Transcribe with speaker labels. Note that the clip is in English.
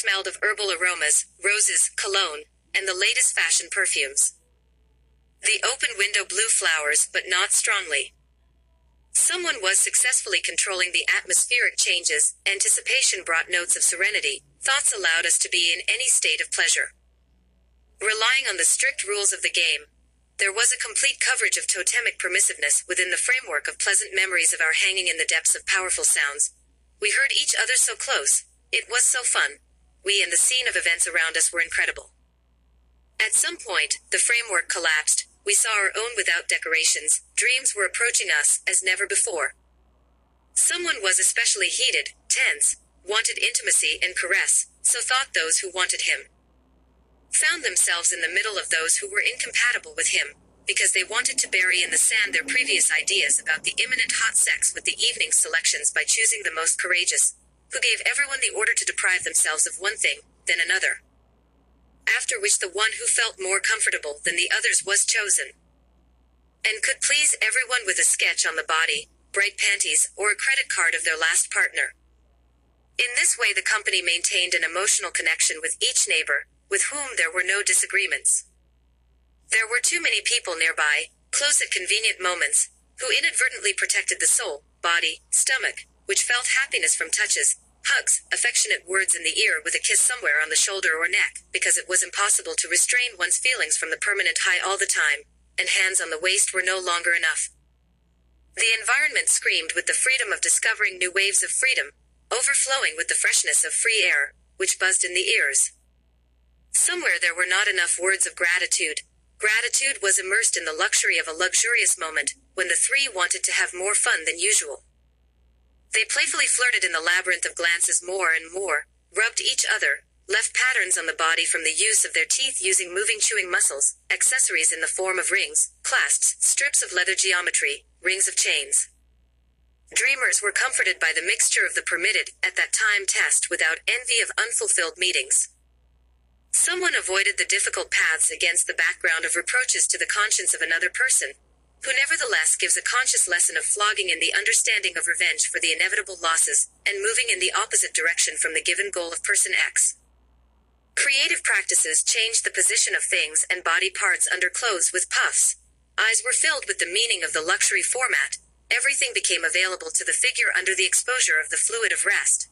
Speaker 1: smelled of herbal aromas, roses, cologne, and the latest fashion perfumes. The open window blew flowers, but not strongly. Someone was successfully controlling the atmospheric changes. Anticipation brought notes of serenity. Thoughts allowed us to be in any state of pleasure. Relying on the strict rules of the game, there was a complete coverage of totemic permissiveness within the framework of pleasant memories of our hanging in the depths of powerful sounds. We heard each other so close. It was so fun. We and the scene of events around us were incredible. At some point, the framework collapsed. We saw our own without decorations. Dreams were approaching us as never before. Someone was especially heated, tense, wanted intimacy and caress, so thought those who wanted him. Found themselves in the middle of those who were incompatible with him, because they wanted to bury in the sand their previous ideas about the imminent hot sex with the evening selections by choosing the most courageous, who gave everyone the order to deprive themselves of one thing, then another. After which the one who felt more comfortable than the others was chosen, and could please everyone with a sketch on the body, bright panties, or a credit card of their last partner. In this way the company maintained an emotional connection with each neighbor, with whom there were no disagreements. There were too many people nearby, close at convenient moments, who inadvertently protected the soul, body, stomach, which felt happiness from touches, hugs, affectionate words in the ear with a kiss somewhere on the shoulder or neck, because it was impossible to restrain one's feelings from the permanent high all the time, and hands on the waist were no longer enough. The environment screamed with the freedom of discovering new waves of freedom, overflowing with the freshness of free air, which buzzed in the ears. Somewhere there were not enough words of gratitude. Gratitude was immersed in the luxury of a luxurious moment, when the three wanted to have more fun than usual. They playfully flirted in the labyrinth of glances more and more, rubbed each other, left patterns on the body from the use of their teeth using moving chewing muscles, accessories in the form of rings, clasps, strips of leather geometry, rings of chains. Dreamers were comforted by the mixture of the permitted, at that time test without envy of unfulfilled meetings. Someone avoided the difficult paths against the background of reproaches to the conscience of another person, who nevertheless gives a conscious lesson of flogging in the understanding of revenge for the inevitable losses, and moving in the opposite direction from the given goal of person X. Creative practices changed the position of things and body parts under clothes with puffs. Eyes were filled with the meaning of the luxury format. Everything became available to the figure under the exposure of the fluid of rest.